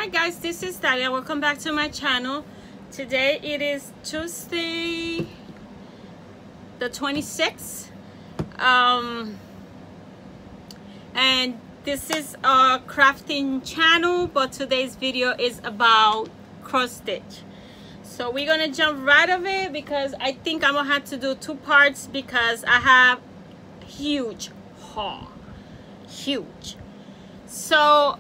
Hi guys, this is Dalia. Welcome back to my channel. Today it is Tuesday the 26th, and this is a crafting channel, but today's video is about cross stitch. So we're gonna jump right of it because I think I'm gonna have to do two parts because I have huge haul, huge. So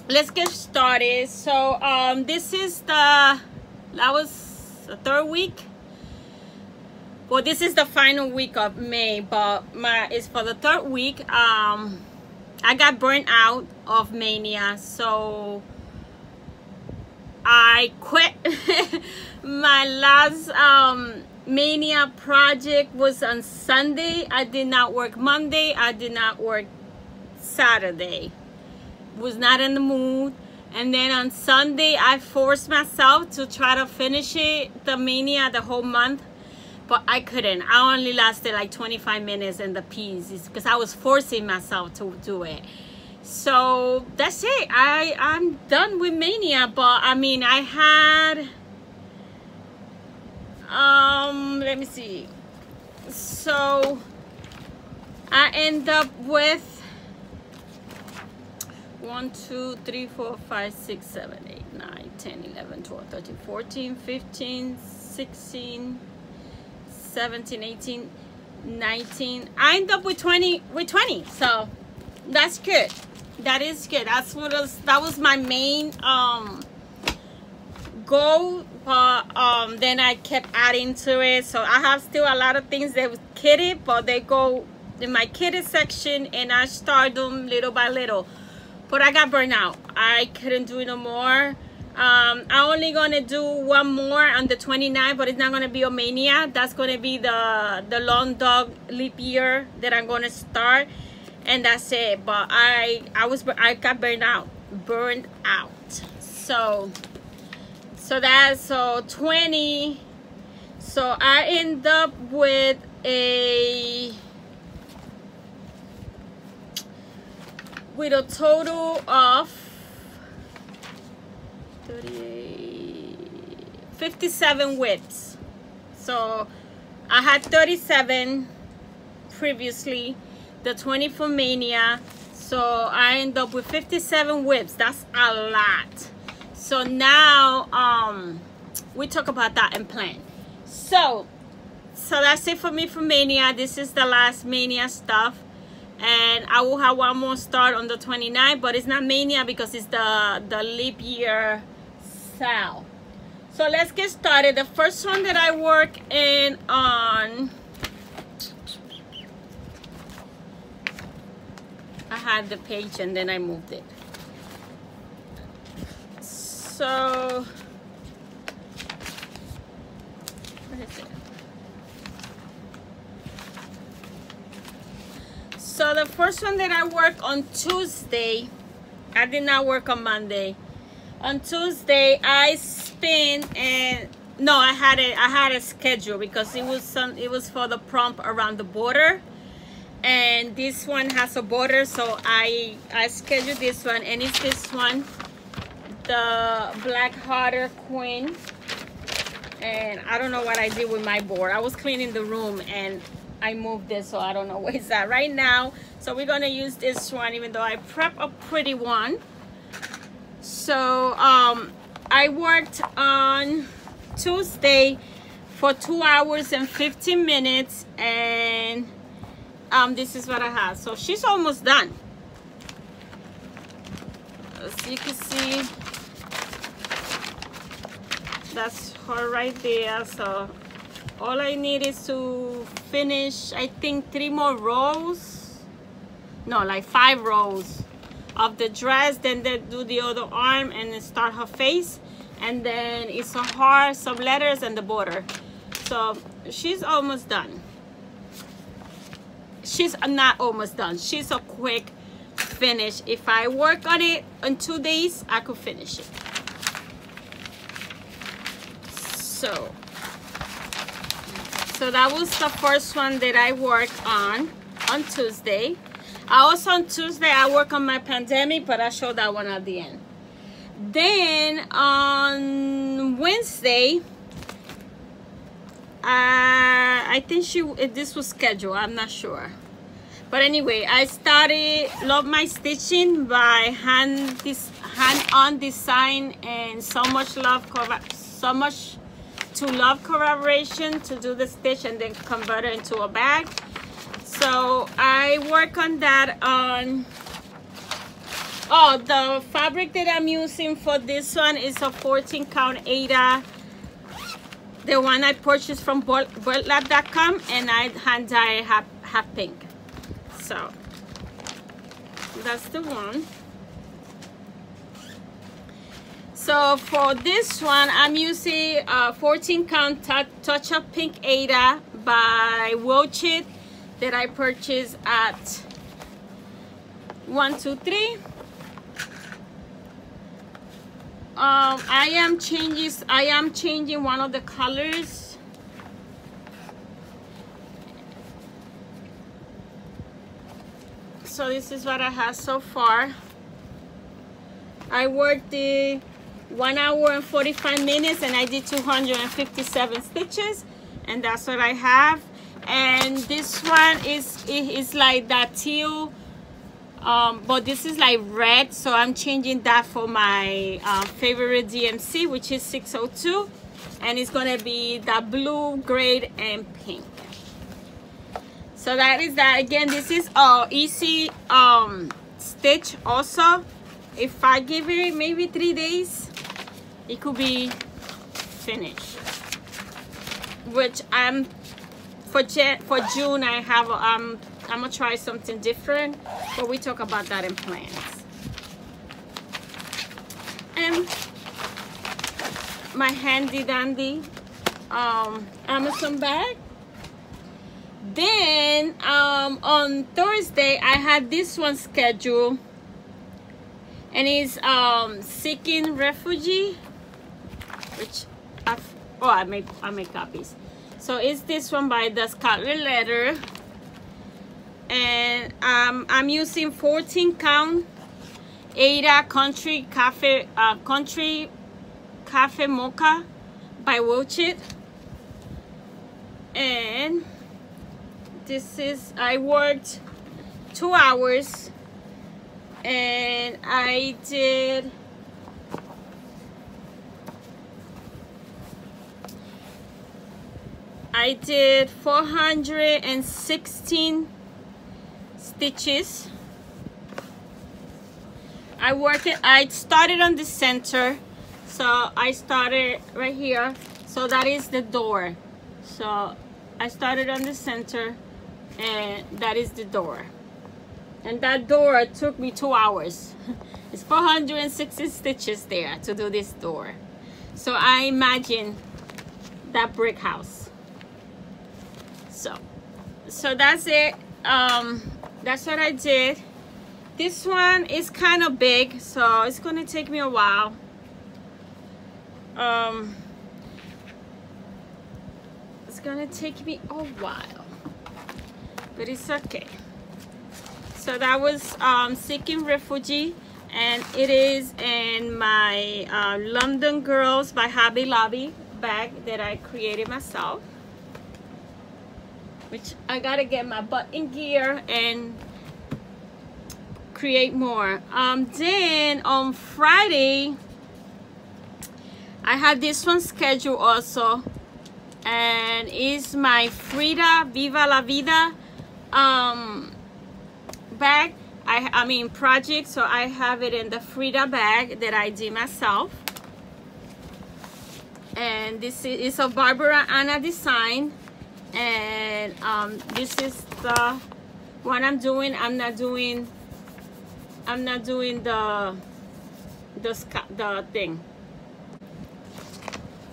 let's get started. So this is that was the third week. Well, this is the final week of May, but it's for the third week. I got burnt out of Mania, so I quit. My last Mania project was on Sunday. I did not work Monday. I did not work Saturday. Was not in the mood. And then on Sunday I forced myself to try to finish it, the Mania, the whole month, but I couldn't. I only lasted like 25 minutes in the piece because I was forcing myself to do it. So that's it. I'm done with Mania. But I mean, I had let me see. So I end up with 1, 2, 3, 4, 5, 6, 7, 8, 9, 10, 11, 12, 13, 14, 15, 16, 17, 18, 19. I end up with 20. So that's good. That is good. That was my main goal. But then I kept adding to it. So I have still a lot of things that was kitted, but they go in my kitted section, and I start them little by little. But I got burnt out. I couldn't do it no more. I'm only gonna do one more on the 29th, but it's not gonna be a Mania. That's gonna be the long dog leap year that I'm gonna start, and that's it. But I got burned out. So that's 20. So I end up with a total of 57 whips. So I had 37 previously, the 20 for Mania. So I end up with 57 whips. That's a lot. So now we talk about that and plan. So that's it for me for Mania. This is the last Mania stuff. And I will have one more start on the 29th, but it's not Mania because it's the leap year sale. So let's get started. The first one that I work in on, I had the page and then I moved it. So what is it? So the first one that I work on Tuesday, I did not work on Monday. On Tuesday I spent, and no, I had a schedule because it was for the prompt around the border, and this one has a border, so I scheduled this one, and it's this one, the Black Hotter Queen. And I don't know what I did with my board. I was cleaning the room and I moved this, so I don't know where it's at right now. So we're gonna use this one, even though I prep a pretty one. So I worked on Tuesday for 2 hours and 15 minutes, and this is what I have. So she's almost done. As you can see, that's her right there. So all I need is to finish, I think, 3 more rows. No, like 5 rows of the dress. Then they do the other arm and then start her face. And then it's a heart, some letters, and the border. So she's almost done. She's not almost done. She's a quick finish. If I work on it in 2 days, I could finish it. So that was the first one that I worked on Tuesday. Also on Tuesday I work on my pandemic, but I show that one at the end. Then on Wednesday, I think this was scheduled, I'm not sure. But anyway, I started Love My Stitching by hand-on design and so much to love collaboration to do the stitch and then convert it into a bag. So I work on that on, oh, the fabric that I'm using for this one is a 14 count Aida, the one I purchased from birdlab.com, and I hand dye half pink. So that's the one. So for this one, I'm using a 14 count touch up pink Aida by Wilchit that I purchased at 123. I am changing one of the colors. So this is what I have so far. I worked the 1 hour and 45 minutes and I did 257 stitches, and that's what I have. And this one is like that teal, but this is like red, so I'm changing that for my favorite DMC, which is 602, and it's gonna be the blue, gray, and pink. So that is that. Again, this is easy stitch also. If I give it maybe 3 days, it could be finished. Which I'm for June I have I'm gonna try something different, but we talk about that in plans. And my handy dandy Amazon bag. Then on Thursday I had this one scheduled, and it's Seeking Refugee, which I make copies. So it's this one by the Scarlet Letter, and I'm using 14 count Aida Country Cafe Mocha by Wilchit. And this is, I worked 2 hours and I did I did 416 stitches. I started on the center, so I started right here. So that is the door. So I started on the center, and that is the door. And that door took me 2 hours. It's 460 stitches there to do this door. So I imagine that brick house. So that's it. That's what I did. This one is kind of big, so it's gonna take me a while. It's gonna take me a while, but it's okay. So that was Seeking Refugee, and it is in my London Girls by Hobby Lobby bag that I created myself, which I gotta get my butt in gear and create more. Then on Friday I had this one scheduled also, and it's my Frida Viva La Vida bag. I mean project, so I have it in the Frida bag that I did myself. And this is a Barbara Anna design, and this is the one I'm doing. I'm not doing the thing.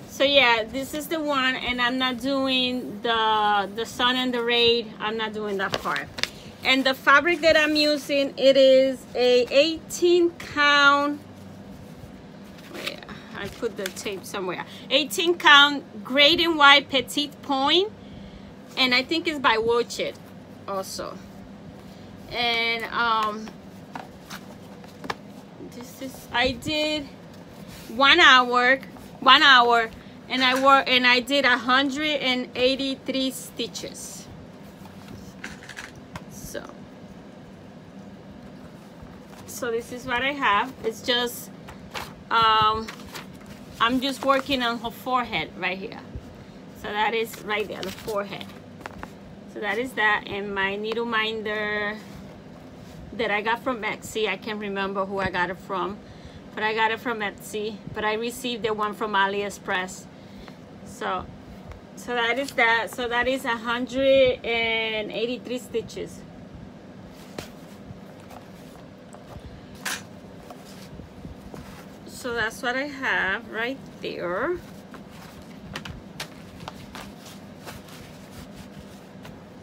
So yeah, this is the one, and I'm not doing the sun and the rain. I'm not doing that part. And the fabric that I'm using, it is a 18 count. Wait, I put the tape somewhere. 18 count gray and white petite point, and I think it's by Wilchit also. And I did 1 hour, and I did 183 stitches. So this is what I have. It's just I'm just working on her forehead right here. So that is right there, the forehead. So that is that, and my needle minder that I got from Etsy. I can't remember who I got it from, but I got it from Etsy, but I received the one from AliExpress. So that is that. So that is 183 stitches. So that's what I have right there.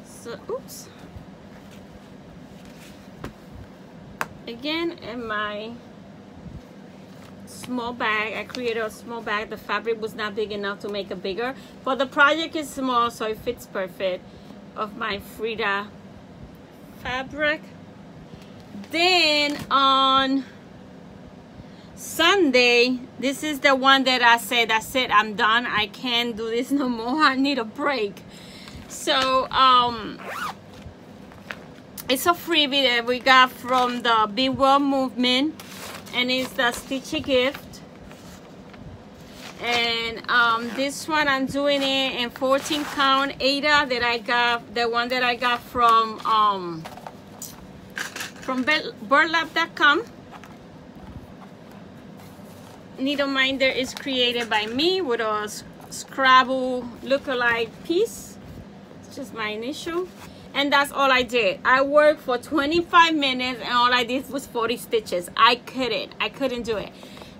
So, oops. Again, in my small bag, I created a small bag. The fabric was not big enough to make it bigger, but the project is small, so it fits perfect, of my Frida fabric. Then on Sunday, this is the one that I said, that's it, I'm done, I can't do this no more, I need a break. So it's a freebie that we got from the Be Well movement, and it's the Stitchy gift. And this one I'm doing it in 14 count Ada that I got, the one that I got from birdlab.com. Needle minder is created by me with a Scrabble lookalike piece. It's just my initial, and that's all I did. I worked for 25 minutes and all I did was 40 stitches. I couldn't do it.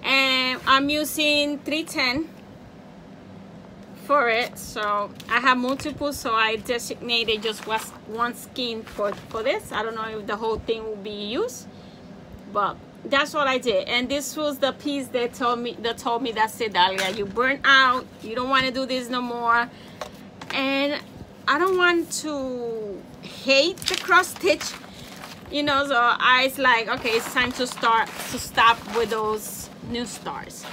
And I'm using 310 for it, so I have multiple, so I designated just one skein for this. I don't know if the whole thing will be used, but that's all I did. And this was the piece that told me that's it, Dahlia, you burnt out, you don't want to do this no more. And I don't want to hate the cross stitch, you know, so I was like, okay, it's time to stop with those new stars.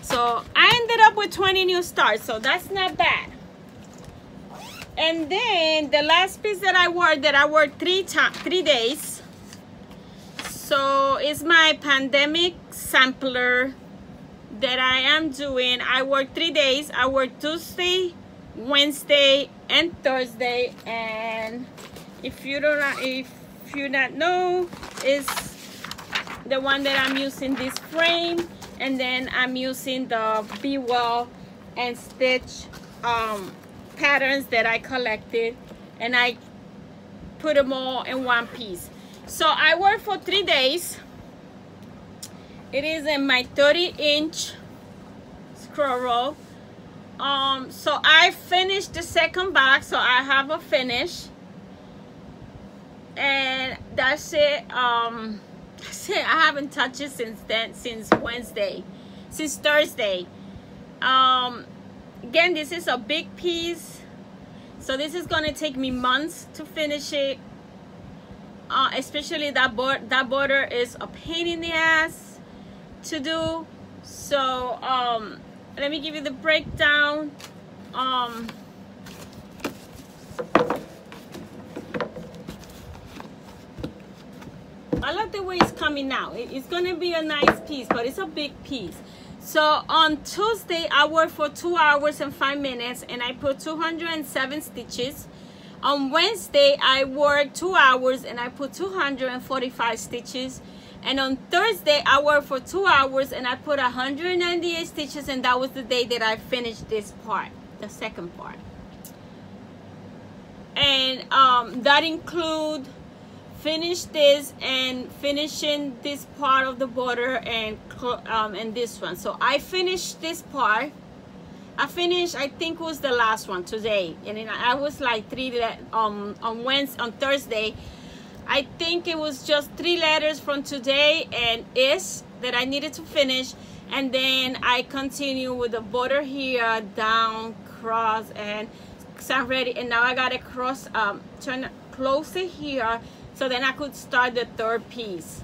So I ended up with 20 new stars, so that's not bad. And then the last piece that I worked 3 days. So it's my pandemic sampler that I am doing. I work 3 days. I work Tuesday, Wednesday, and Thursday. And if you not know, is the one that I'm using this frame, and then I'm using the Be Well and Stitch patterns that I collected, and I put them all in one piece. So I worked for 3 days. It is in my 30-inch scroll roll. So I finished the second box, so I have a finish, and that's it. That's it. I haven't touched it since Thursday. Again, this is a big piece, so this is gonna take me months to finish it. Especially that border is a pain in the ass to do. So let me give you the breakdown. I like the way it's coming out. It's gonna be a nice piece, but it's a big piece. So on Tuesday I worked for 2 hours and 5 minutes, and I put 207 stitches. On Wednesday, I worked 2 hours and I put 245 stitches. And on Thursday, I worked for 2 hours and I put 198 stitches, and that was the day that I finished this part, the second part. And that include finish this and finishing this part of the border and this one. So I finished this part. I finished, I think, was the last one today, and then I was like on Thursday. I think it was just 3 letters from today and is that I needed to finish, and then I continue with the border here, down, cross, and so I'm ready. And now I gotta close it here So then I could start the third piece,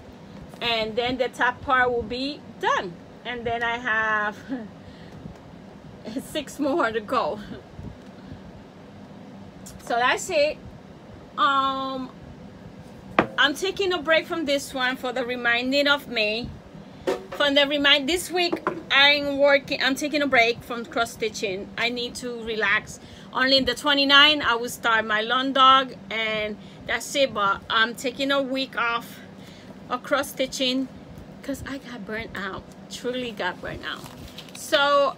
and then the top part will be done, and then I have 6 more to go. So that's it. I'm taking a break from this one for the remaining of May. This week I'm taking a break from cross stitching. I need to relax. Only in the 29th I will start my lawn dog, and that's it. But I'm taking a week off of cross stitching because I got burnt out. Truly got burnt out. So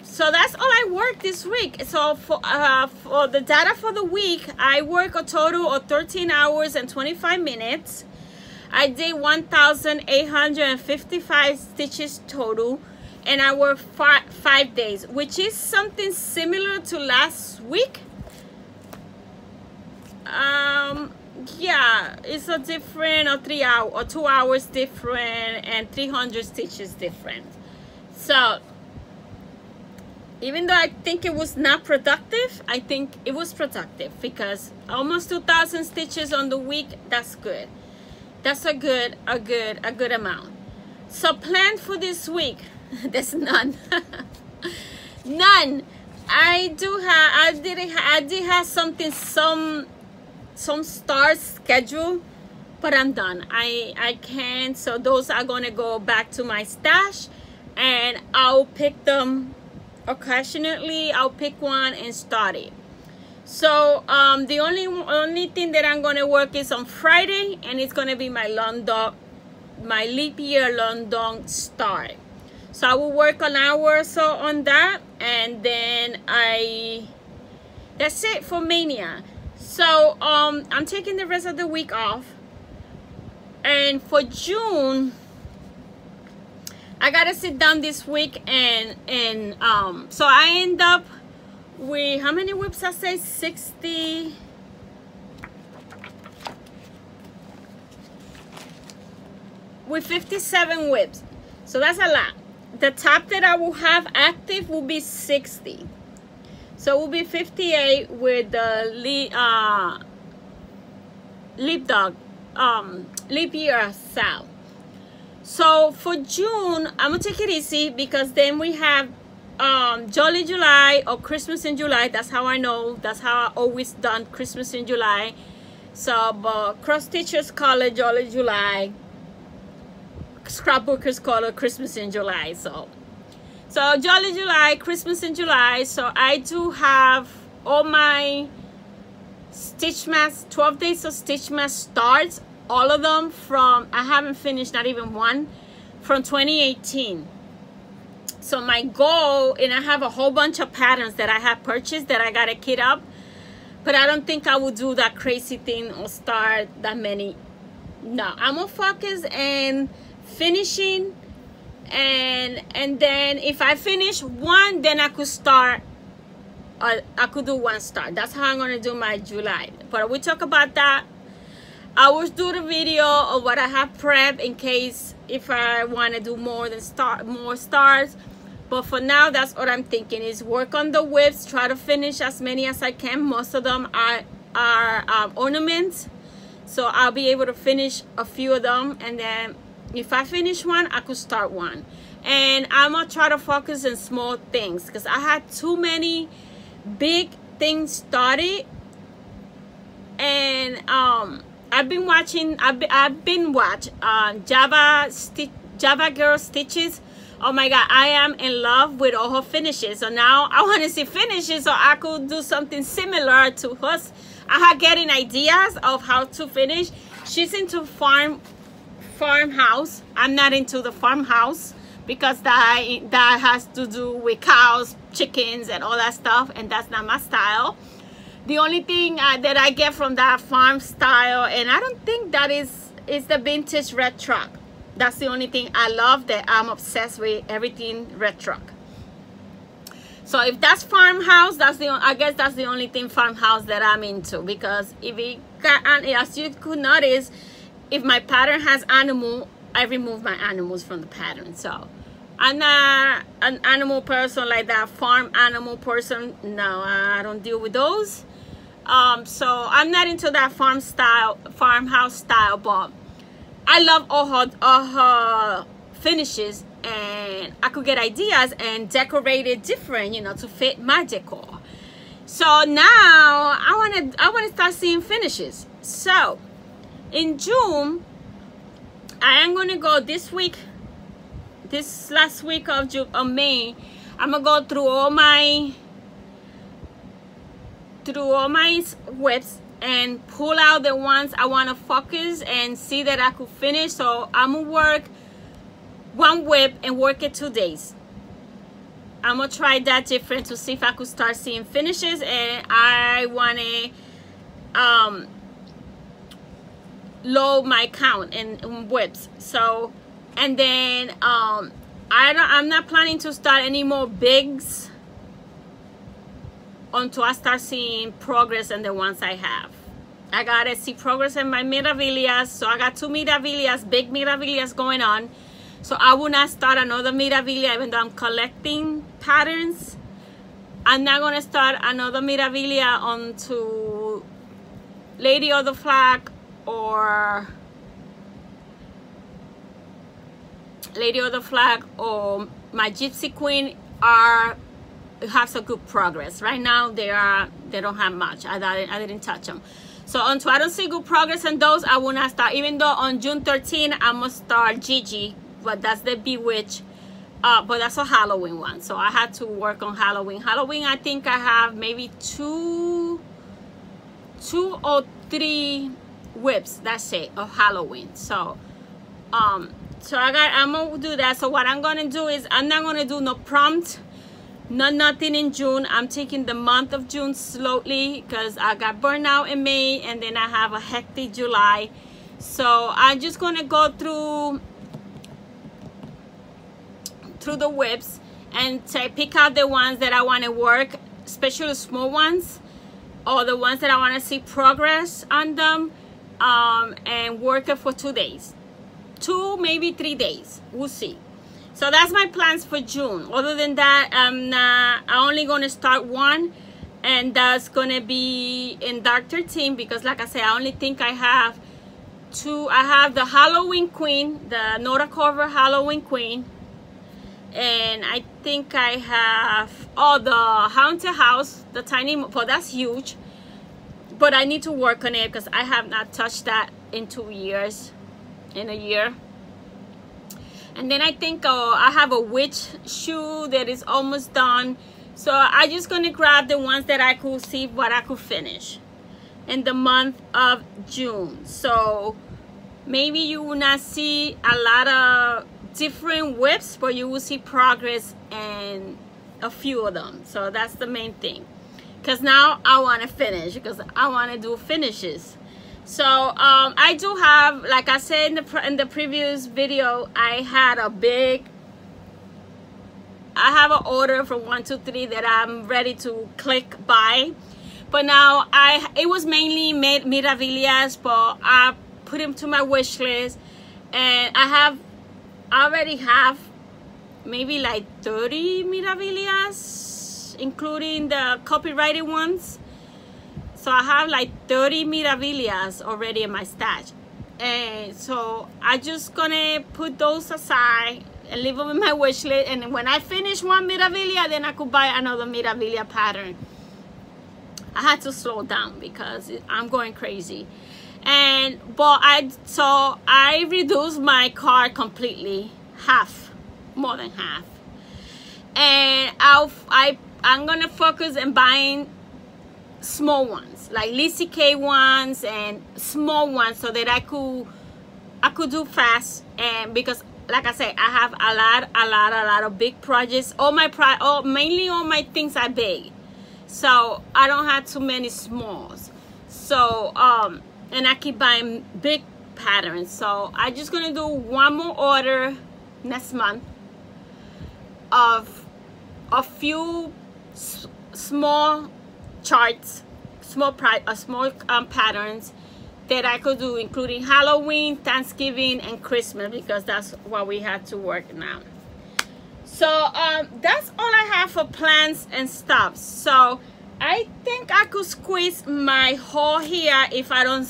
so that's all I worked this week. So for the data for the week, I work a total of 13 hours and 25 minutes. I did 1,855 stitches total, and I worked 5 days, which is something similar to last week. Yeah, it's a different, or 3 hours or 2 hours different, and 300 stitches different. So even though I think it was not productive, I think it was productive, because almost 2,000 stitches on the week, that's good. That's a good amount. So plan for this week. There's none. None. I did have some stars scheduled, but I'm done. I can't. So those are gonna go back to my stash, and I'll pick them occasionally. I'll pick one and start it. So the only thing that I'm gonna work is on Friday, and it's gonna be my leap year London start. So I will work an hour or so on that, and then that's it for Mania. So I'm taking the rest of the week off, and for June I gotta sit down this week and so I end up with, how many whips I say? 60. With 57 whips. So that's a lot. The top that I will have active will be 60. So it will be 58 with the leap year South. So for June, I'm gonna take it easy, because then we have Jolly July, or Christmas in July. That's how I know. That's how I always done Christmas in July. So but cross stitchers call it Jolly July, scrapbookers call it Christmas in July. So Jolly July, Christmas in July. So I do have all my stitch mass, 12 days of stitch mass starts, all of them from, I haven't finished not even one, from 2018. So my goal, and I have a whole bunch of patterns that I have purchased that I gotta kit up, but I don't think I will do that crazy thing or start that many. No, I'm gonna focus and finishing, and then if I finish one, then I could start, I could do one start. That's how I'm gonna do my July. But we talk about that. I will do the video of what I have prepped in case if I want to do more stars. But for now, that's what I'm thinking, is work on the whips, try to finish as many as I can. Most of them are ornaments, so I'll be able to finish a few of them, and then if I finish one, I could start one. And I'm gonna try to focus on small things, because I had too many big things started. And I've been watching Java Girl Stitches. Oh my god, I am in love with all her finishes. So now I want to see finishes, so I could do something similar to hers. I had getting ideas of how to finish. She's into farmhouse. I'm not into the farmhouse, because that has to do with cows, chickens, and all that stuff, and that's not my style. The only thing that I get from that farm style, and I don't think that is the vintage red truck. That's the only thing I love, that I'm obsessed with everything red truck. So if that's farmhouse, I guess that's the only thing farmhouse that I'm into, because if it got, as you could notice, if my pattern has animal, I remove my animals from the pattern. So I'm not an animal person like that, farm animal person. No, I don't deal with those. So I'm not into that farmhouse style, but I love all her finishes, and I could get ideas and decorate it different, you know, to fit my decor. So now I want to start seeing finishes. So in June, I am going to go this last week of May. I'm gonna go through all my whips and pull out the ones I want to focus and see that I could finish. So I'm gonna work one whip and work it 2 days. I'm gonna try that different to see if I could start seeing finishes, and I want to low my count in whips. So, and then I'm not planning to start any more bigs until I start seeing progress in the ones I have. I gotta see progress in my miravillas. So I got 2 miravillas, big miravillas going on. So I will not start another miravilla, even though I'm collecting patterns. I'm not gonna start another miravilla onto Lady of the Flag or my Gypsy Queen have some good progress. Right now they don't have much. I didn't touch them. So until I don't see good progress in those, I will not start. Even though on June 13 I'm gonna start Gigi, but that's the Bewitch, but that's a Halloween one. So I had to work on Halloween. I think I have maybe two or three whips, that's it, of Halloween. So I'm gonna do that. So what I'm gonna do is I'm not gonna do no prompt, nothing in June. I'm taking the month of June slowly because I got burned out in May, and then I have a hectic July. So I'm just gonna go through the whips and pick out the ones that I want to work, especially small ones, or the ones that I want to see progress on them, and work it for 2 days, 2 maybe 3 days, we'll see. So that's my plans for June. Other than that, I'm only going to start one, and that's going to be in Dark 13, because like I said, I only think I have 2. I have the Halloween Queen, the Nora Cover Halloween Queen, and I think I have the Haunted House, the tiny, but that's huge, but I need to work on it because I have not touched that in 2 years, in a year. And then I think I have a witch shoe that is almost done. So I'm just gonna grab the ones that I could see what I could finish in the month of June. So maybe you will not see a lot of different whips, but you will see progress in a few of them. So that's the main thing, because now I want to finish, because I want to do finishes. So I do have, like I said in the previous video, I have an order from 1, 2, 3 that I'm ready to click buy. But now it was mainly made miravillas, but I put them to my wish list, and I already have maybe like 30 miravillas, including the copyrighted ones. So I have like 30 miravillas already in my stash, and so I just gonna put those aside and leave them in my wish list. And when I finish one miravilla, then I could buy another miravilla pattern. I had to slow down because I'm going crazy. But I reduced my cart completely, more than half, and I'm gonna focus on buying small ones, like Lizzie K ones and small ones, so that I could do fast. And because like I said, I have a lot of big projects. Mainly all my things are big, so I don't have too many smalls. So and I keep buying big patterns. So I'm just gonna do one more order next month of a few small charts, small patterns that I could do, including Halloween, Thanksgiving, and Christmas, because that's what we have to work now. So that's all I have for plans and stuff. So I think I could squeeze my hole here if I don't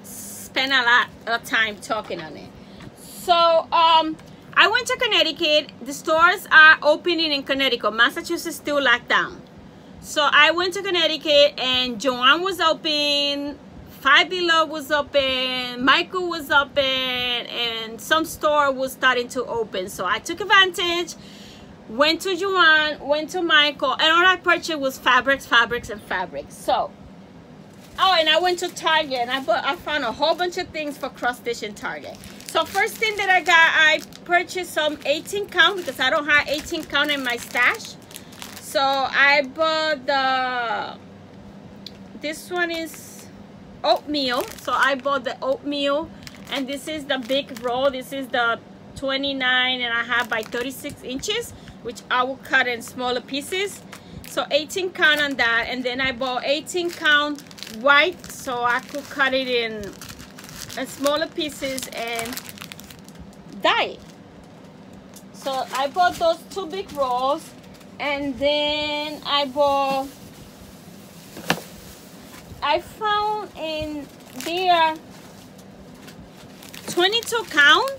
spend a lot of time talking on it. So I went to Connecticut. The stores are opening in Connecticut. Massachusetts still locked down. So I went to Connecticut, and Joanne was open, Five Below was open, Michael was open, and some store was starting to open. So I took advantage, went to Joanne, went to Michael, and all I purchased was fabrics. So, oh, and I went to Target, and I found a whole bunch of things for cross stitch in Target. So first thing that I got, I purchased some 18 count because I don't have 18 count in my stash. So I bought this one is oatmeal. So I bought the oatmeal, and this is the big roll. This is the 29.5 by 36 inches, which I will cut in smaller pieces. So 18 count on that, and then I bought 18 count white, so I could cut it in smaller pieces and dye it. So I bought those 2 big rolls, and then I found in there 22 count.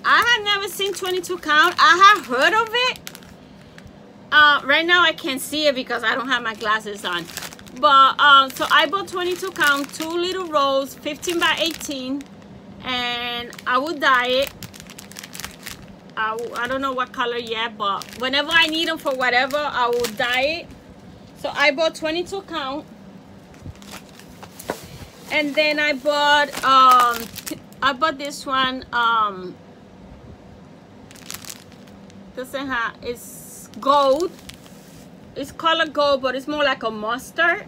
I have never seen 22 count. I have heard of it. Right now I can't see it because I don't have my glasses on. But so I bought 22 count, 2 little rolls, 15 by 18, and I will dye it. I don't know what color yet, but whenever I need them for whatever, I will dye it. So I bought 22 count, and then I bought this one. Doesn't have, it's gold. It's color gold, but it's more like a mustard.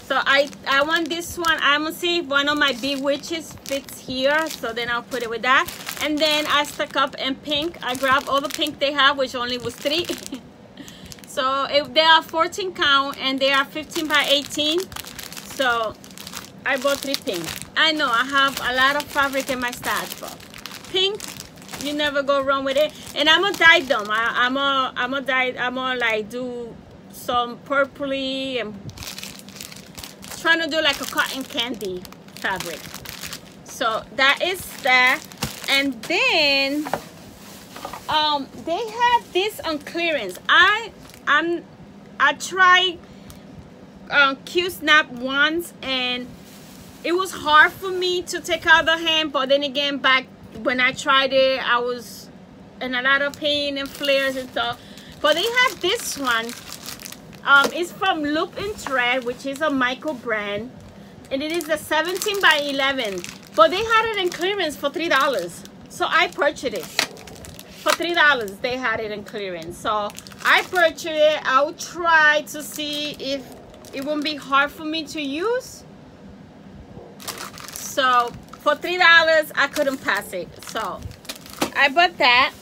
So I want this one. I'm gonna see if one of my big witches fits here, so then I'll put it with that. And then I stuck up in pink. I grabbed all the pink they have, which only was 3. So if they are 14 count and they are 15 by 18, so I bought 3 pink. I know I have a lot of fabric in my stash, but pink, you never go wrong with it. And I'm gonna dye them. I'm gonna like do some purpley and trying to do like a cotton candy fabric. So that is that. And then they had this on clearance. I tried Q-snap once, and it was hard for me to take out the hand, but then again, back when I tried it, I was in a lot of pain and flares and stuff. But they have this one. It's from Loop and Thread, which is a Michael brand, and it is a 17 by 11. But they had it in clearance for $3, so I purchased it for $3. They had it in clearance, so I purchased it. I'll try to see if it won't be hard for me to use. So for $3, I couldn't pass it, so I bought that.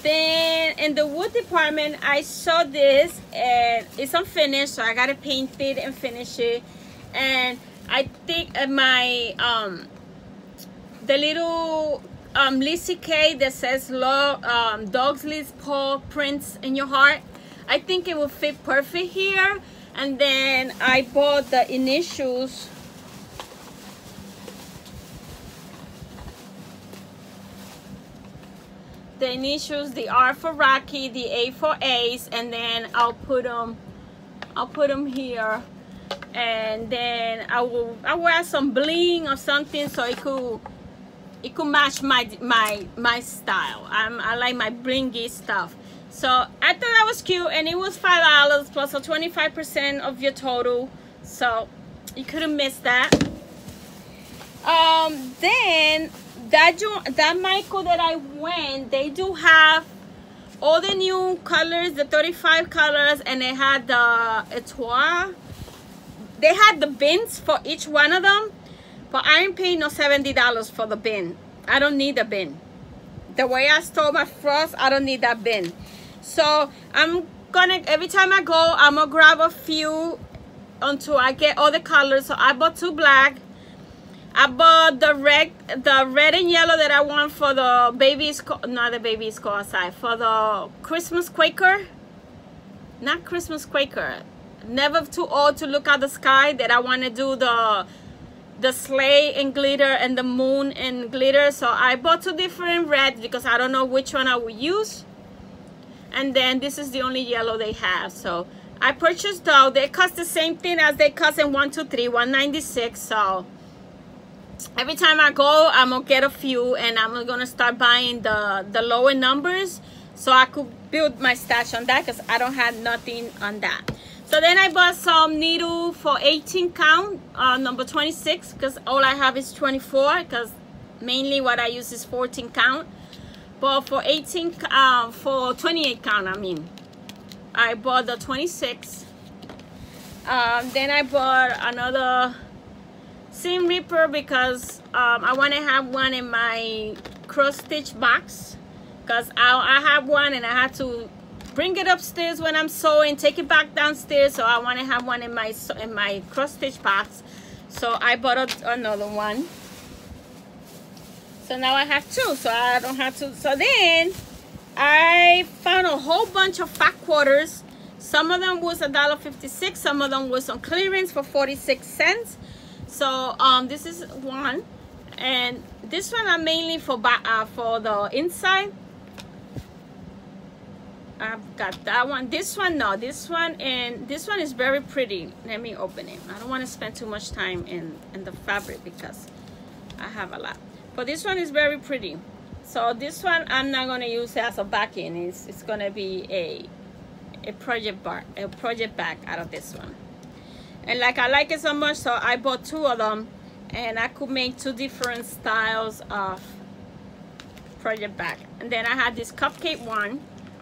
Then in the wood department, I saw this, and it's unfinished, so I gotta paint it and finish it. And I think my the little Lizzie K that says dogs lives paw prints in your heart, I think it will fit perfect here. And then I bought the initials. The initials, the R for Rocky, the A for Ace, and then I'll put them here, and then I will add some bling or something so it could match my style. I like my blingy stuff. So I thought that was cute, and it was $5 plus a 25% of your total, so you couldn't miss that. Then that Michael that I went, they do have all the new colors, the 35 colors, and they had the Etoile. They had the bins for each one of them, but I ain't paying no $70 for the bin. I don't need a bin. The way I store my frost, I don't need that bin. So I'm gonna, every time I go, I'm gonna grab a few until I get all the colors. So I bought 2 black. I bought the red and yellow that I want for the baby's, not the baby's go outside, for the Christmas Quaker. Not Christmas Quaker. Never too old to look at the sky, that I want to do the sleigh and glitter and the moon and glitter. So I bought 2 different reds because I don't know which one I will use. And then this is the only yellow they have. So I purchased those. They cost the same thing as they cost in 1, 2, 3, $1.96. So every time I go, I'm gonna get a few, and I'm gonna start buying the lower numbers so I could build my stash on that, because I don't have nothing on that. So then I bought some needle for 18 count, number 26, because all I have is 24, because mainly what I use is 14 count. But for 18, for 28 count, I mean, I bought the 26. Then I bought another seam ripper because I want to have one in my cross stitch box, because I have one and I had to bring it upstairs when I'm sewing, take it back downstairs, so I want to have one in my cross stitch box. So I bought another one. So now I have 2, so I don't have to. So then I found a whole bunch of fat quarters. Some of them was $1.56, some of them was on clearance for 46 cents. So this is one, and this one are mainly for the inside. I've got that one. This one, no, this one, and this one is very pretty. Let me open it. I don't want to spend too much time in the fabric because I have a lot. But this one is very pretty. So this one I'm not going to use as a backing. It's going to be a project bag out of this one. And like I like it so much, so I bought 2 of them, and I could make 2 different styles of project bag. And then I had this cupcake one,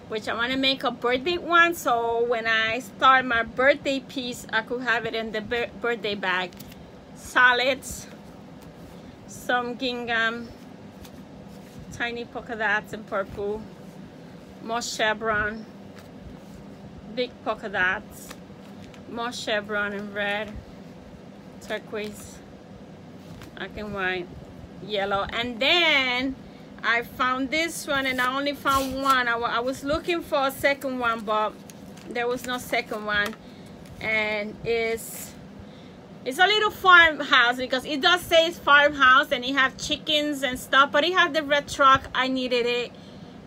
which I want to make a birthday one, so when I start my birthday piece, I could have it in the birthday bag. Solids, some gingham, tiny polka dots in purple, more chevron, big polka dots, more chevron in red, turquoise, black and white, yellow. And then I found this one, and I only found one. I was looking for a second one, but there was no second one. And it's a little farmhouse, because it does say it's farmhouse, and it have chickens and stuff, but it have the red truck. I needed it,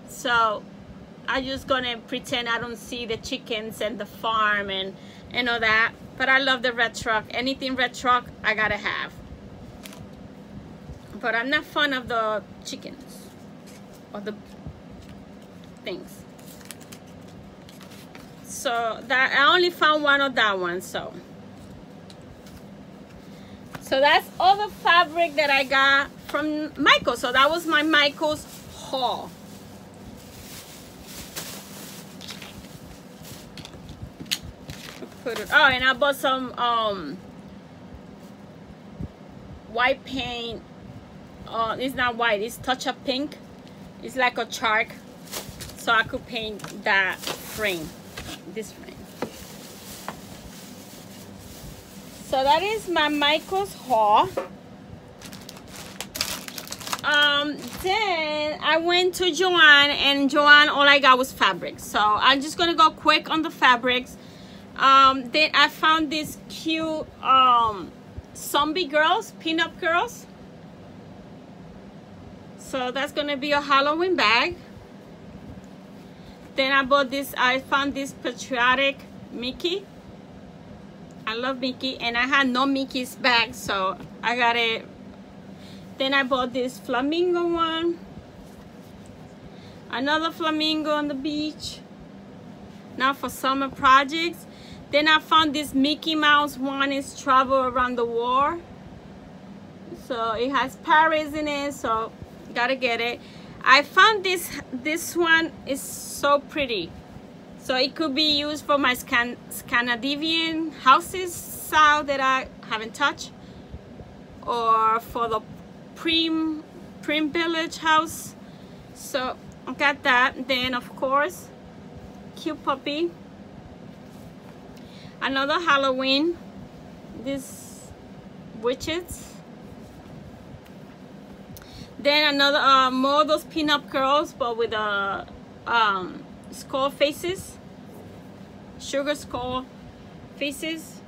so I just gonna pretend I don't see the chickens and the farm and all that. But I love the red truck. Anything red truck I gotta have, but I'm not fond of the chickens or the things. So that I only found one of that one. So that's all the fabric that I got from Michael. So that was my Michael's haul. Oh, and I bought some white paint. It's not white, it's touch-up pink. It's like a shark, so I could paint that frame, this frame. So that is my Michael's haul. Then I went to Joann, and Joann, all I got was fabrics. So I'm just gonna go quick on the fabrics. Then I found these cute zombie girls, pin-up girls. So that's gonna be a Halloween bag. Then I bought this, I found this patriotic Mickey. I love Mickey, and I had no Mickey's bag, so I got it. Then I bought this flamingo one. Another flamingo on the beach. Now for summer projects. Then I found this Mickey Mouse one, is travel around the world. So it has Paris in it, so gotta get it. I found this one is so pretty, so it could be used for my Scandinavian houses style that I haven't touched, or for the Prim Village house. So I got that. Then of course, cute puppy. Another Halloween, this witches. Then another more of those pin-up curls, but with skull faces, sugar skull faces.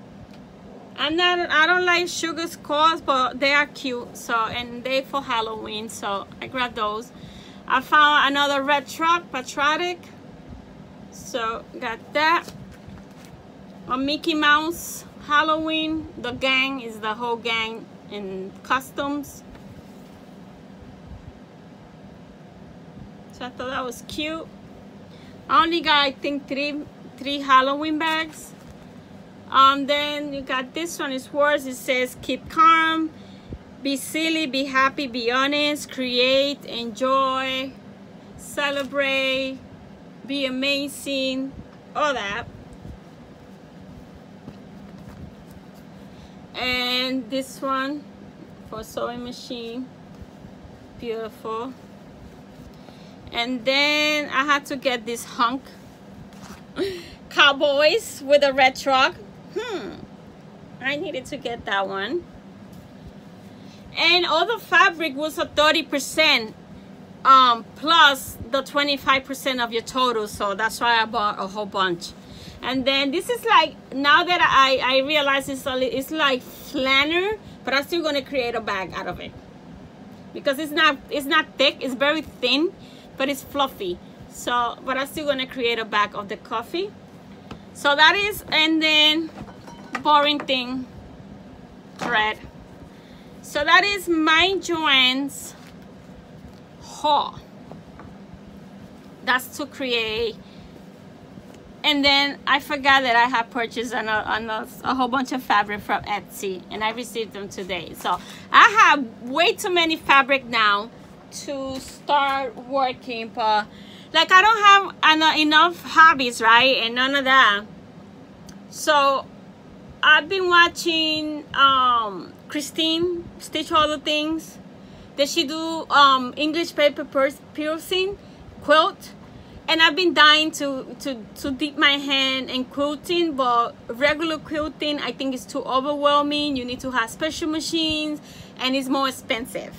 I don't like sugar skulls, but they are cute. So, and they for Halloween, so I grabbed those. I found another red truck, patriotic. So got that. A Mickey Mouse Halloween. The gang is the whole gang in costumes. So I thought that was cute. I only got, I think, three Halloween bags. Then you got this one. It's words. It says keep calm, be silly, be happy, be honest, create, enjoy, celebrate, be amazing, all that. And this one for sewing machine, beautiful. And then I had to get this hunk cowboys with a red truck. I needed to get that one. And all the fabric was a 30% plus the 25% of your total, so that's why I bought a whole bunch. And then this is like, now that I realize it's like flannel, but I'm still gonna create a bag out of it because it's not thick, it's very thin, but it's fluffy. So, but I'm still gonna create a bag of the coffee. So that is, and then boring thing, thread. So that is my Joann's haul. That's to create. And then I forgot that I have purchased a whole bunch of fabric from Etsy, and I received them today. So I have way too many fabric now to start working, but like I don't have enough hobbies, right? And none of that. So I've been watching Christine Stitch All the Things. Does she do English paper piercing quilt? And I've been dying to dip my hand in quilting, but regular quilting I think is too overwhelming. You need to have special machines, and it's more expensive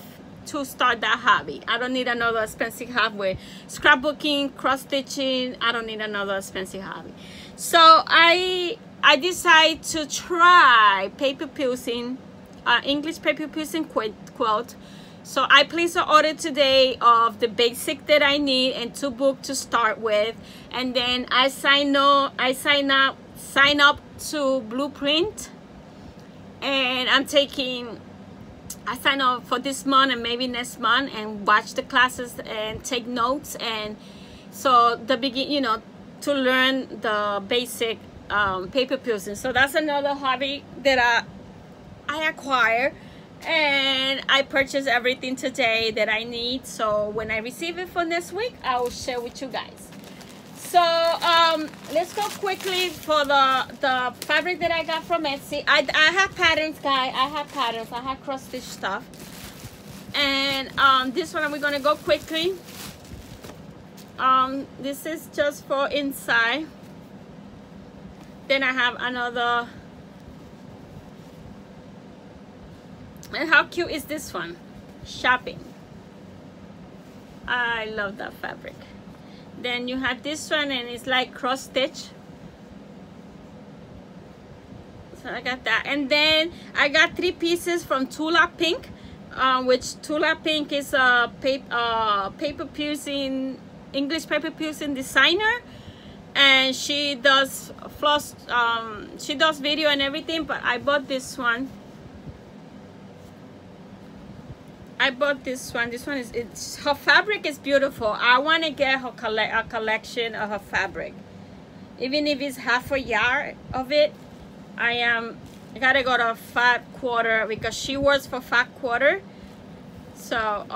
to start that hobby. I don't need another expensive hobby with scrapbooking, cross stitching. I don't need another expensive hobby. So I decided to try paper piercing, English paper piercing quilt. So I placed an order today of the basic that I need and 2 books to start with, and then I sign up to Blueprint, and I sign up for this month and maybe next month, and watch the classes and take notes, and so to learn the basic paper piercing. So that's another hobby that I acquired. And I purchased everything today that I need, so when I receive it for next week, I will share with you guys. So let's go quickly for the fabric that I got from Etsy. I have patterns, guys. I have cross stitch stuff, and this one we're gonna go quickly. This is just for inside. Then I have another. And how cute is this one? Shopping. I love that fabric. Then you have this one, and it's like cross stitch. So I got that. And then I got 3 pieces from Tula Pink, which Tula Pink is a paper piercing, English paper piercing designer. And she does she does video and everything, but I bought this one. This one is her fabric is beautiful. I want to get her a collection of her fabric, even if it's half a yard of it. I gotta go to Fat Quarter because she works for Fat Quarter. So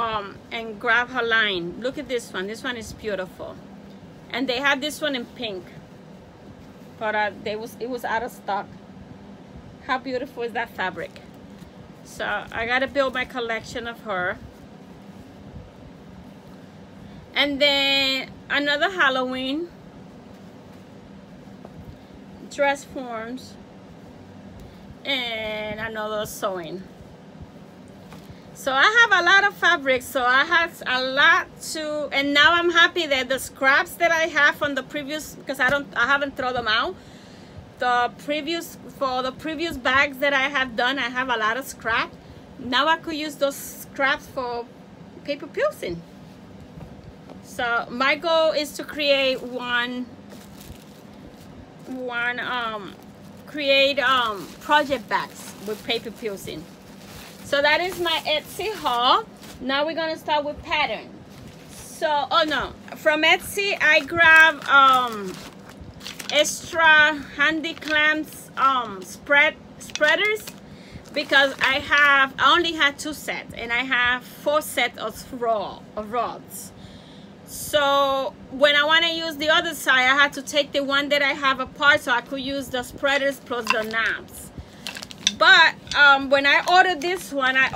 and grab her line. Look at this one. This one is beautiful, and they had this one in pink, but it was out of stock. How beautiful is that fabric? So I gotta build my collection of her. And then another Halloween dress forms, and another sewing. So I have a lot of fabric, so I have a lot to, and now I'm happy that the scraps that I have from the previous, because I haven't thrown them out. For the previous bags that I have done, I have a lot of scrap. Now I could use those scraps for paper piercing. So my goal is to create project bags with paper piercing. So that is my Etsy haul. Now we're gonna start with pattern. So, oh no, from Etsy I grab extra handy clamps spreaders, because I only had 2 sets and I have 4 sets of rods. So when I want to use the other side, I had to take the one that I have apart so I could use the spreaders plus the knobs. But when I ordered this one, I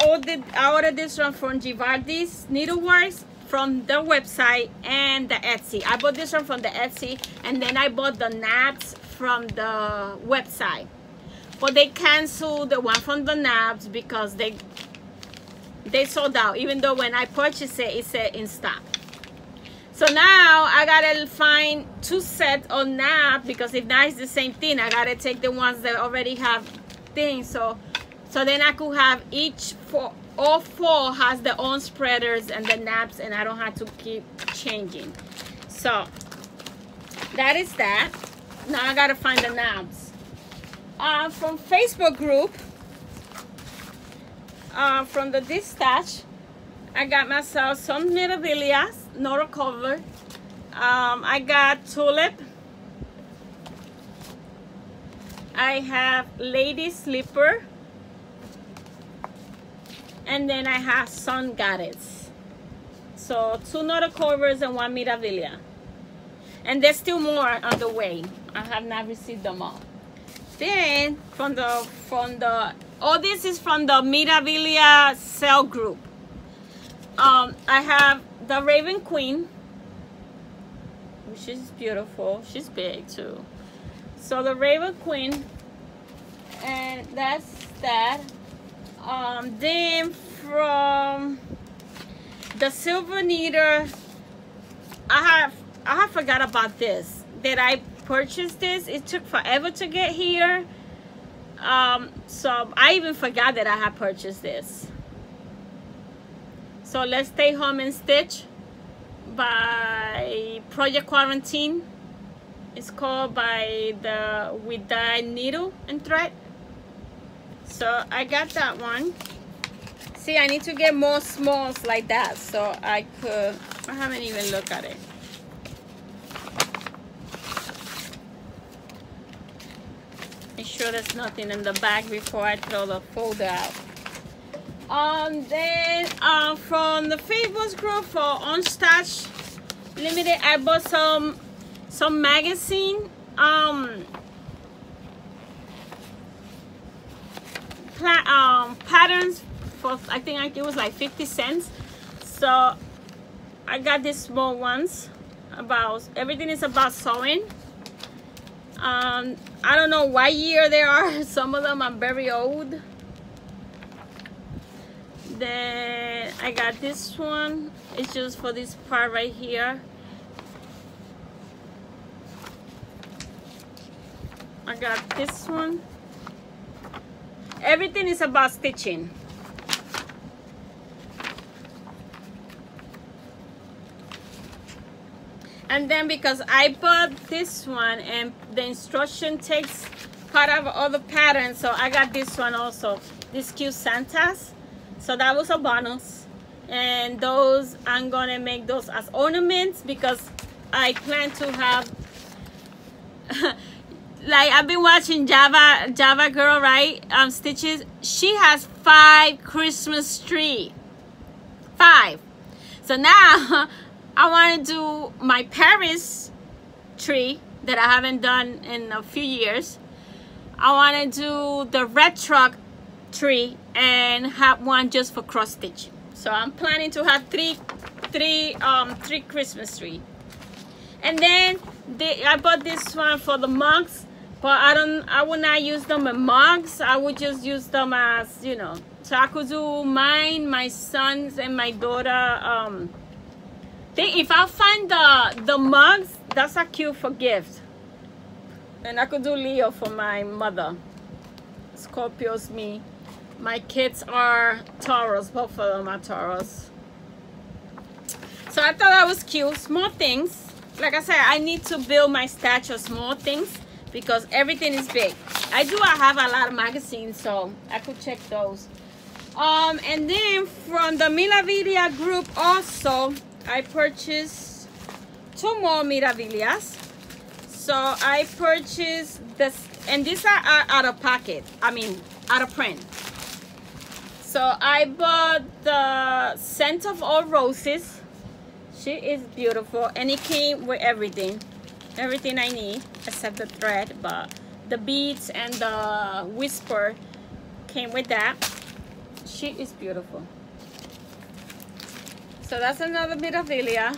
ordered this one from Givardi's Needleworks, from the website and the Etsy. I bought this one from the Etsy, and then I bought the knobs from the website. But they canceled the one from the knobs because they sold out, even though when I purchased it, it said in stock. So now I gotta find 2 sets of knobs, because if not, it's the same thing. I gotta take the ones that already have things, so then I could have all 4 has their own spreaders and the knobs, and I don't have to keep changing. So that is that. Now I gotta find the knobs. From Facebook group, from the dispatch, I got myself some Miravillas, not a cover. I got tulip. I have lady slipper. And then I have sun goddess. So 2 Nora covers and 1 Miravilla. And there's still more on the way. I have not received them all. Then all this is from the Miravilla sale group. I have the Raven Queen, which is beautiful. She's big too. So the Raven Queen, and that's that. Then from the Silver Needle, I have forgot about this. That I purchased this. It took forever to get here. So I even forgot that I had purchased this. So Let's Stay Home and Stitch by Project Quarantine. It's called by with the needle and thread. So I got that one. See, I need to get more smalls like that, so I haven't even looked at it. Make sure there's nothing in the bag before I throw the folder out. Then from the Facebook group for Unstash Limited, I bought some magazine patterns for, I think it was like 50 cents. So I got these small ones. Everything is about sewing. I don't know what year they are. Some of them are very old. Then I got this one. It's just for this part right here. I got this one. Everything is about stitching. And then because I bought this one and the instruction takes part of all the patterns, so I got this one also. These cute Santas. So that was a bonus. And those, I'm gonna make those as ornaments because I plan to have like I've been watching Java Girl, right? Stitches. She has 5 Christmas tree. 5. So now I want to do my Paris tree that I haven't done in a few years. I want to do the red truck tree and have one just for cross stitching. So I'm planning to have three Christmas tree. And then I bought this one for the mugs, but I will not use them in mugs. I would just use them as, you know, So I could do mine, my sons, and my daughter. If I find the mugs, that's a cute for gift. And I could do Leo for my mother. Scorpio's me. My kids are Taurus. Both of them are Taurus. So I thought that was cute. Small things. Like I said, I need to build my stash of small things because everything is big. I have a lot of magazines, so I could check those. And then from the Miravilia group also, I purchased 2 more Miravillas. So I purchased this, and these are out of packet. I mean, out of print. So I bought the Scent of All Roses. She is beautiful, and it came with everything I need except the thread, but the beads and the whisper came with that. She is beautiful. So that's another Miravilia.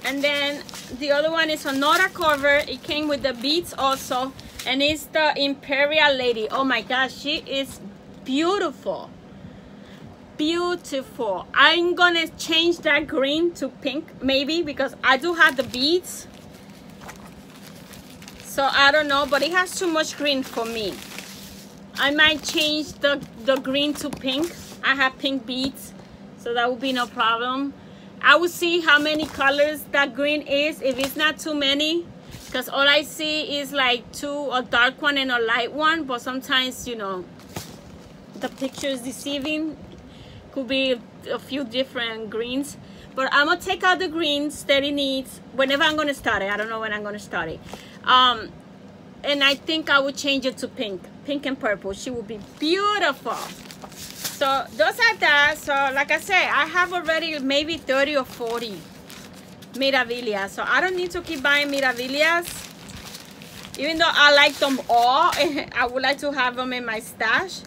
And then the other one is another cover. It came with the beads also, and it's the Imperial Lady. Oh my gosh, she is beautiful. Beautiful. I'm gonna change that green to pink maybe because I do have the beads. So I don't know, but it has too much green for me. I might change the green to pink. I have pink beads, so that would be no problem. I will see how many colors that green is, if it's not too many, because all I see is like 2, a dark one and a light one, but sometimes, you know, the picture is deceiving. Could be a few different greens, but I'm gonna take out the greens that it needs whenever I'm gonna start it. I don't know when I'm gonna start it. And I think I would change it to pink and purple. She will be beautiful. So those are that. So like I said, I have already maybe 30 or 40 Miravillas. So I don't need to keep buying Miravillas. Even though I like them all, I would like to have them in my stash.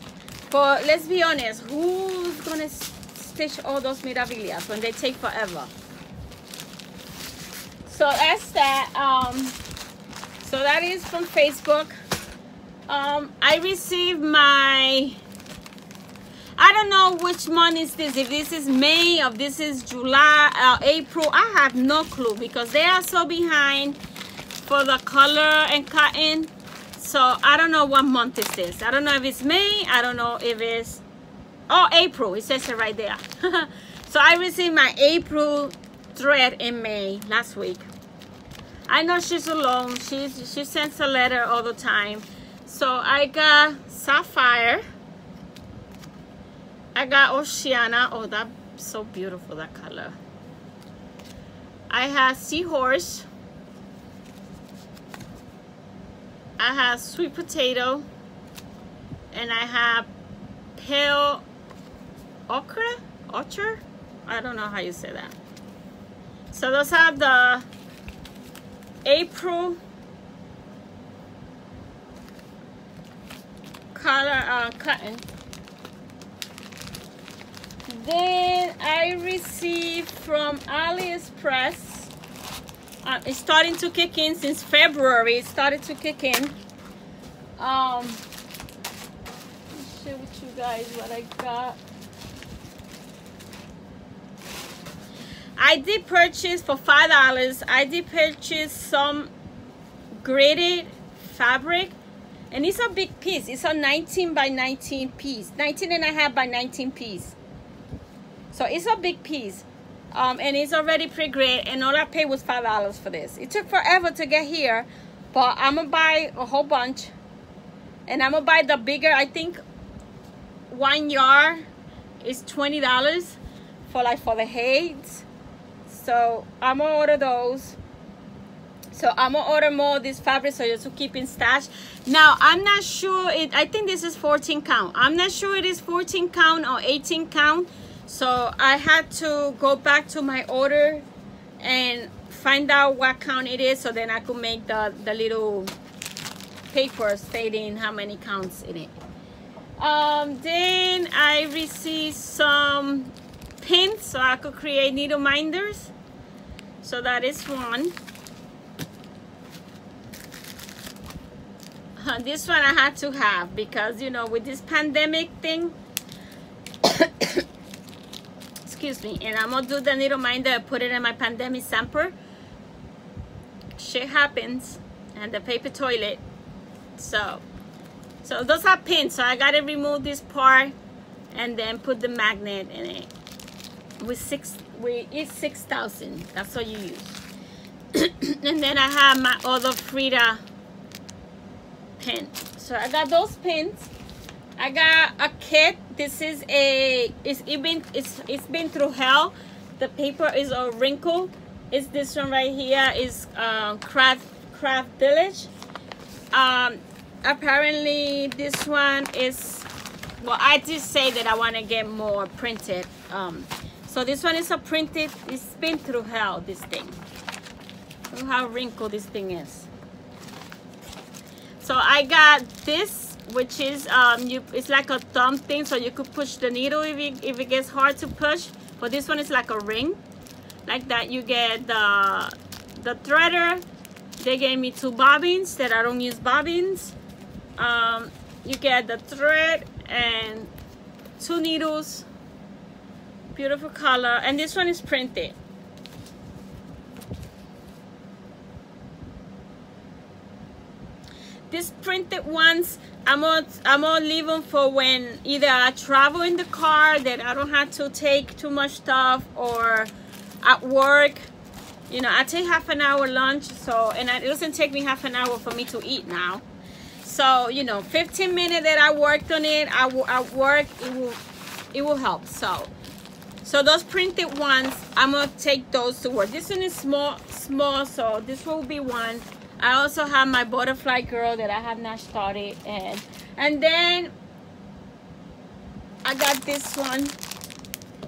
But let's be honest, who's gonna stitch all those Miravillas when they take forever? So that's that. So that is from Facebook. I received my, I don't know which month is this. If this is May, or this is July, April, I have no clue because they are so behind for the color and cotton. So I don't know what month is this. I don't know if it's May. I don't know if it's, oh, April. It says it right there. So I received my April thread in May last week. I know she's alone. She sends a letter all the time. So I got Sapphire. I got Oceana. Oh, that's so beautiful, that color. I have Seahorse. I have Sweet Potato. And I have Pale Ochre? I don't know how you say that. So those are the April color cotton. Then I received from AliExpress. It's starting to kick in since February. It started to kick in. Let me share with you guys what I got. I did purchase for $5. I did purchase some graded fabric, and it's a big piece. It's a 19 by 19 piece, 19.5 by 19 piece. So it's a big piece, and it's already pre-graded, and all I paid was $5 for this. It took forever to get here, but I'm gonna buy a whole bunch, and I'm gonna buy the bigger. I think 1 yard is $20 for the heads. So I'm gonna order those. So I'm gonna order more of this fabric so just to keep in stash. Now I'm not sure I think this is 14 count. I'm not sure it is 14 count or 18 count. So I had to go back to my order and find out what count it is, so then I could make the little paper stating how many counts in it. Then I received some pins so I could create needle minders. So that is one. This one I had to have because, you know, with this pandemic thing, excuse me, and I'm gonna do the needle minder, put it in my pandemic samper. Shit happens, and the paper toilet. So those are pins. So I gotta remove this part and then put the magnet in it. It's 6,000. That's what you use. And then I have my other Frida pin. So I got those pins. I got a kit. This is it's been through hell. The paper is all wrinkled. It's this one right here. Is Craft Village. Apparently this one is, well, I just say that I want to get more printed. So this one is a printed. It's been through hell, this thing. Look how wrinkled this thing is. So I got this, which is it's like a thumb thing, so you could push the needle if it gets hard to push. But this one is like a ring, like that. You get the threader. They gave me 2 bobbins that I don't use bobbins. You get the thread and 2 needles. Beautiful color, and this one is printed. These printed ones, I'm gonna leave them for when either I travel in the car that I don't have to take too much stuff, or at work. You know, I take half an hour lunch, so, and it doesn't take me half an hour for me to eat now. So, you know, 15 minutes that I worked on it, at work, it will help. So those printed ones, I'm gonna take those to work. This one is small, so this will be one. I also have my butterfly girl that I have not started, and then I got this one,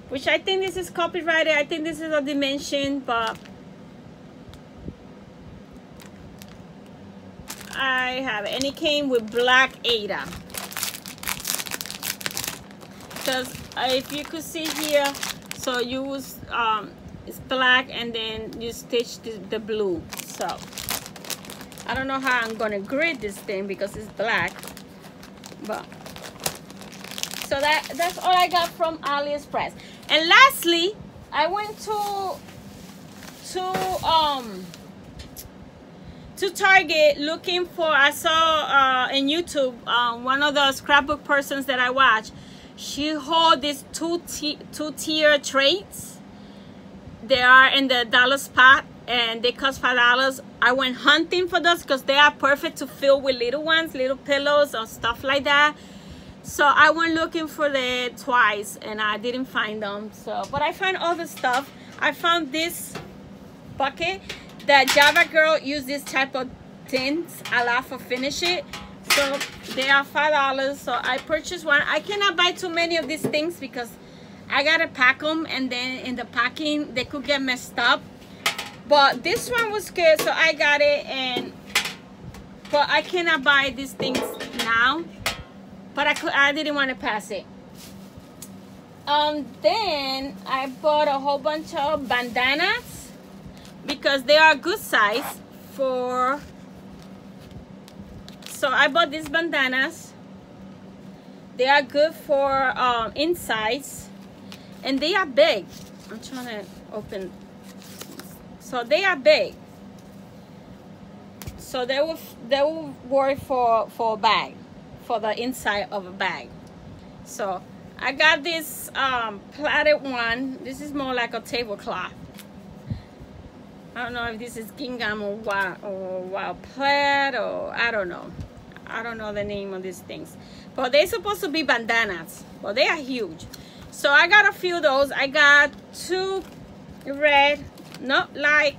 which I think this is copyrighted. I think this is a dimension, but I have it, and it came with black Ada. Because if you could see here, so you was it's black, and then you stitch the blue. So I don't know how I'm gonna grid this thing because it's black, but so that's all I got from AliExpress. And lastly, I went to Target looking for, I saw in YouTube one of the scrapbook persons that I watch. She hold these two-tier trays. They are in the dollar spot, and they cost $5. I went hunting for those because they are perfect to fill with little ones, little pillows or stuff like that. So I went looking for it twice, and I didn't find them. So, but I found other stuff. I found this bucket. The Java girl used this type of tins a lot for finish it. So they are $5. So I purchased one. I cannot buy too many of these things because I gotta pack them, and then in the packing they could get messed up. But this one was good, so I got it. But I cannot buy these things now. But I didn't want to pass it. Then I bought a whole bunch of bandanas because they are good size for. So I bought these bandanas. They are good for insides, and they are big. I'm trying to open. So they are big. So they will work for a bag, for the inside of a bag. So I got this plaited one. This is more like a tablecloth. I don't know if this is gingham or wild plaid, or I don't know. I don't know the name of these things. But they're supposed to be bandanas. Well, they are huge. So I got a few of those. I got 2 red, not like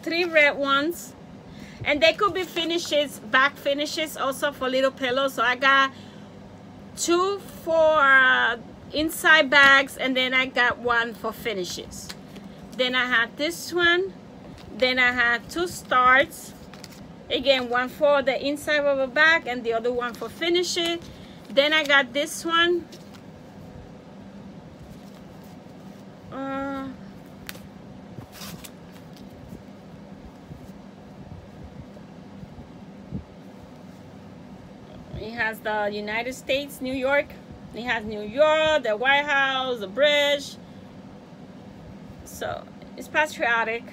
3 red ones. And they could be finishes, back finishes also for little pillows. So I got 2 for inside bags, and then I got 1 for finishes. Then I had this one. Then I had 2 starts. Again, 1 for the inside of a bag and the other one for finishing. Then I got this one. has the United States, New York. It has New York, the White House, the bridge. So it's patriotic.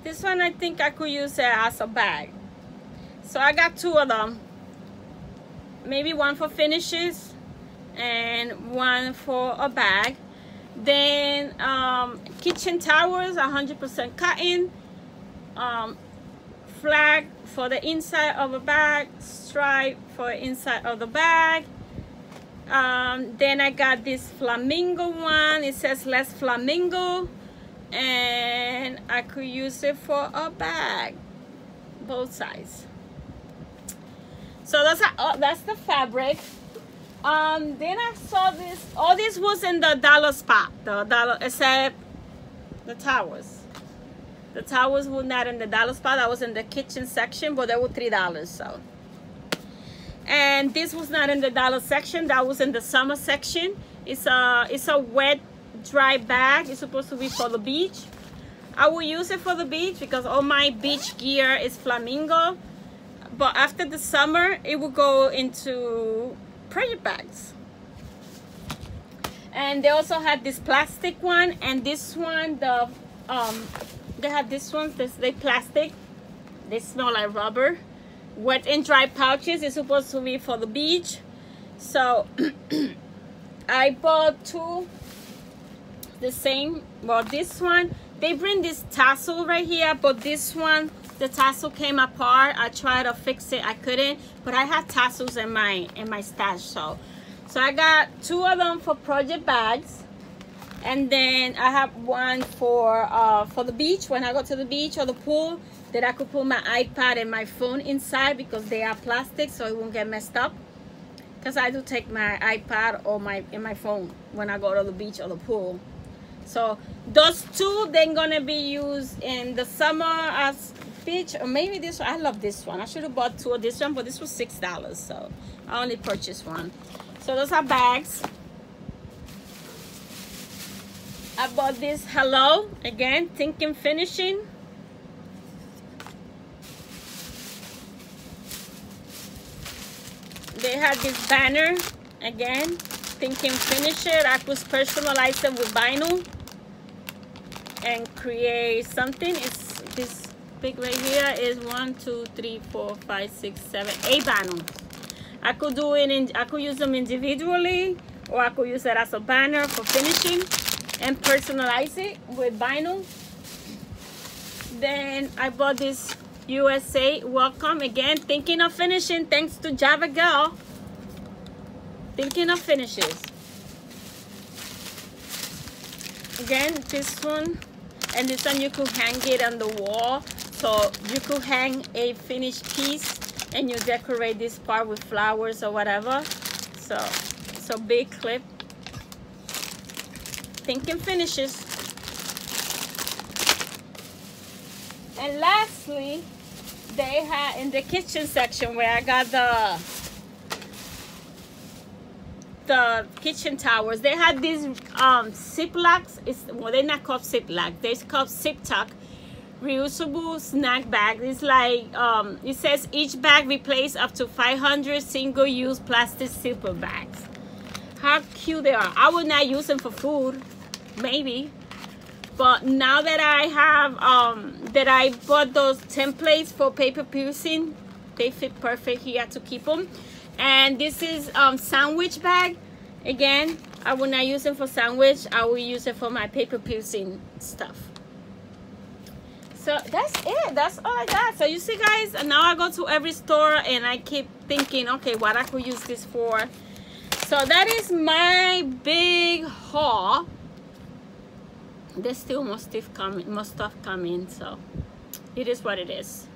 This one I think I could use it as a bag. So I got two of them. Maybe one for finishes and one for a bag. Then kitchen towels, 100% cotton. Flag for the inside of a bag, stripe for inside of the bag. Then I got this flamingo one. It says less flamingo, and I could use it for a bag, both sides. So that's the fabric. Then I saw this. All this was in the dollar spot, except the towels. The towels were not in the dollar spot. I was in the kitchen section, but they were $3. So, and this was not in the dollar section. That was in the summer section. It's a wet, dry bag. It's supposed to be for the beach. I will use it for the beach because all my beach gear is flamingo. But after the summer, it will go into project bags. And they also had this plastic one, and this one, they have this one, they plastic. They smell like rubber. Wet and dry pouches is supposed to be for the beach. So I bought two the same. Well, this one, they bring this tassel right here, but this one, the tassel came apart. I tried to fix it, I couldn't, but I have tassels in my stash. So I got two of them for project bags. And then I have one for the beach, when I go to the beach or the pool, that I could put my iPad and my phone inside because they are plastic, so it won't get messed up. Because I do take my iPad or my phone when I go to the beach or the pool. So those two, they're gonna be used in the summer as beach, or maybe this one. I love this one. I should have bought two of this one, but this was $6, so I only purchased one. So those are bags. I bought this Hello, again, thinking finishing. They had this banner, again, thinking finish it. I could personalize it with vinyl and create something. It's this big right here is 1, 2, 3, 4, 5, 6, 7, 8 vinyl. I could do it I could use them individually, or I could use it as a banner for finishing and personalize it with vinyl. Then I bought this USA welcome, again, thinking of finishing, thanks to Java Girl. Thinking of finishes. Again, this one, and this one you could hang it on the wall. So you could hang a finished piece and you decorate this part with flowers or whatever. So big clip. Thinking finishes. And lastly, they had in the kitchen section where I got the kitchen towers, they had these Ziplocs. Well, they're not called Ziploc, they're called Zip Tuck reusable snack bag. It's like it says each bag replaces up to 500 single-use plastic zipper bags. How cute they are. I would not use them for food, maybe, but now that I have that I bought those templates for paper piercing, they fit perfect here to keep them. And this is sandwich bag. Again, I will not use it for sandwich. I will use it for my paper piercing stuff. So that's it. That's all I got. So you see, guys, and now I go to every store and I keep thinking, okay, what I could use this for. So that is my big haul. There's still more stuff coming, so it is what it is.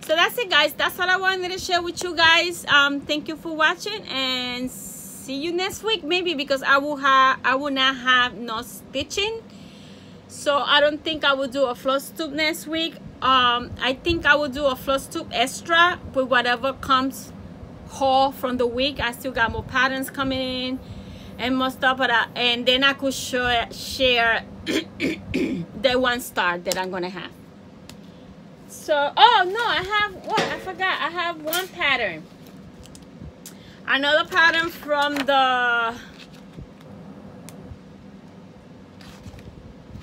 So that's it, guys. That's all I wanted to share with you guys. Thank you for watching, and see you next week, maybe, because I will not have no stitching. So I don't think I will do a Flosstube next week. I think I will do a Flosstube extra with whatever comes haul from the week. I still got more patterns coming in and more stuff, but and then I could share the one star that I'm gonna have. So, oh no, I have what? I forgot. I have one pattern. Another pattern from the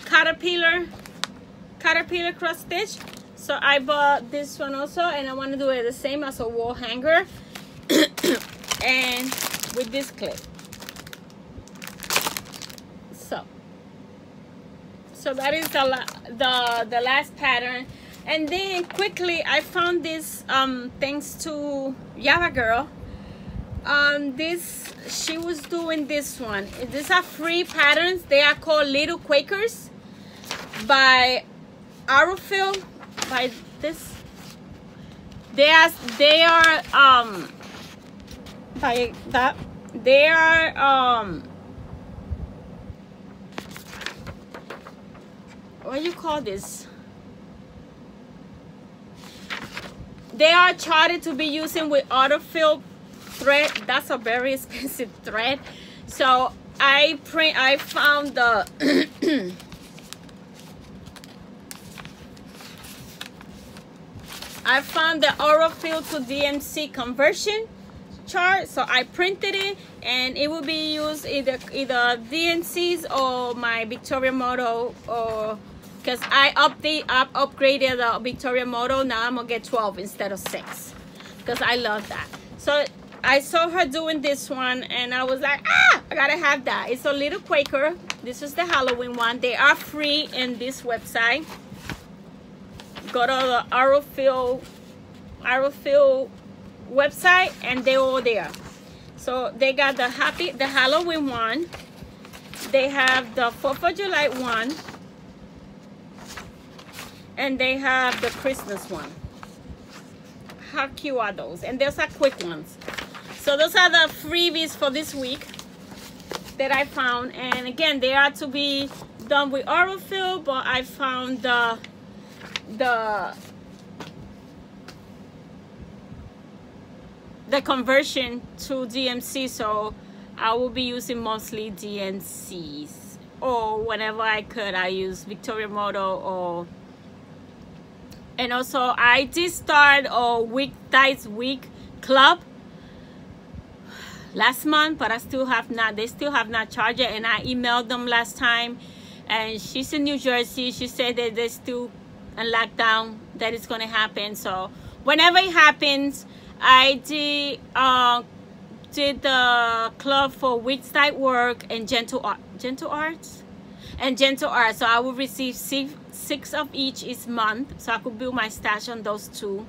Caterpillar cross stitch. So I bought this one also, and I want to do it the same as a wall hanger and with this clip. So that is the last pattern. And then quickly I found this thanks to Yava Girl. She was doing this one. These are free patterns. They are called Little Quakers by Arrowfield. By this, they are by that they are what do you call this? They are charted to be using with Arrowfield thread. That's a very expensive thread. So I found the I found the Arrowfield to DMC conversion chart. So I printed it, and it will be used either DMCs or my Victoria model, or because I upgraded the Victoria model. Now I'm gonna get 12 instead of 6 because I love that. So I saw her doing this one, and I was like, I gotta have that. It's a Little Quaker. This is the Halloween one. They are free in this website. Go to the Arrowfield website, and they're all there. So they got the Halloween one. They have the 4th of July one, and they have the Christmas one. How cute are those? And those are quick ones. So those are the freebies for this week that I found. And again, they are to be done with Arrowfield, but I found the conversion to DMC, so I will be using mostly DMCs, or whenever I could I use Victoria model. And also I did start a weekdays week club last month, but they still have not charged it, and I emailed them last time, and she's in New Jersey. She said that they're still in lockdown, that it's going to happen. So whenever it happens, I did the club for weekday work and gentle arts. So I will receive 6 of each month, so I could build my stash on those 2.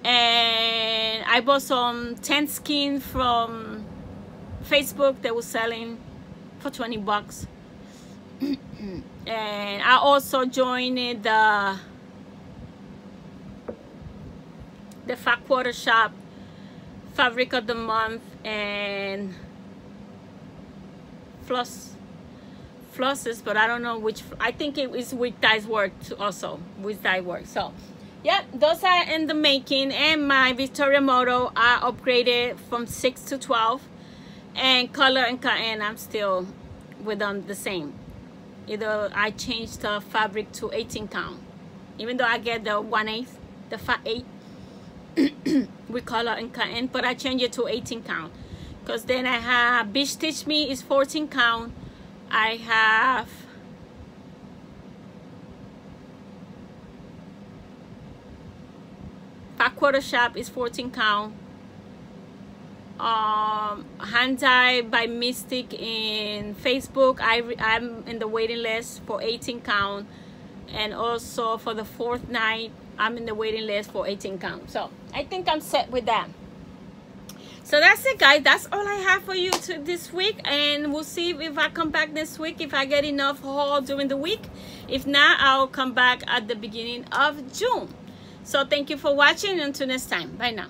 And I bought some tent skin from Facebook that was selling for 20 bucks. And I also joined the Fat Quarter Shop Fabric of the Month and flosses, but I don't know which. I think it is weekdays work also. Weekday work. So yeah, those are in the making. And my Victoria model I upgraded from 6 to 12, and color and cotton I'm still with them the same. Either I changed the fabric to 18 count, even though I get the 1/8, the fat 8 with color and cotton, but I change it to 18 count, because then I have Beach Stitch Me is 14 count. I have Fat Quarter Shop is 14 count. Hand Dye by Mystic in Facebook, I'm in the waiting list for 18 count, and also for the 4th night I'm in the waiting list for 18 count. So I think I'm set with that. So that's it, guys. That's all I have for you this week, and we'll see if I come back next week, if I get enough haul during the week. If not, I'll come back at the beginning of June. So thank you for watching. Until next time, bye now.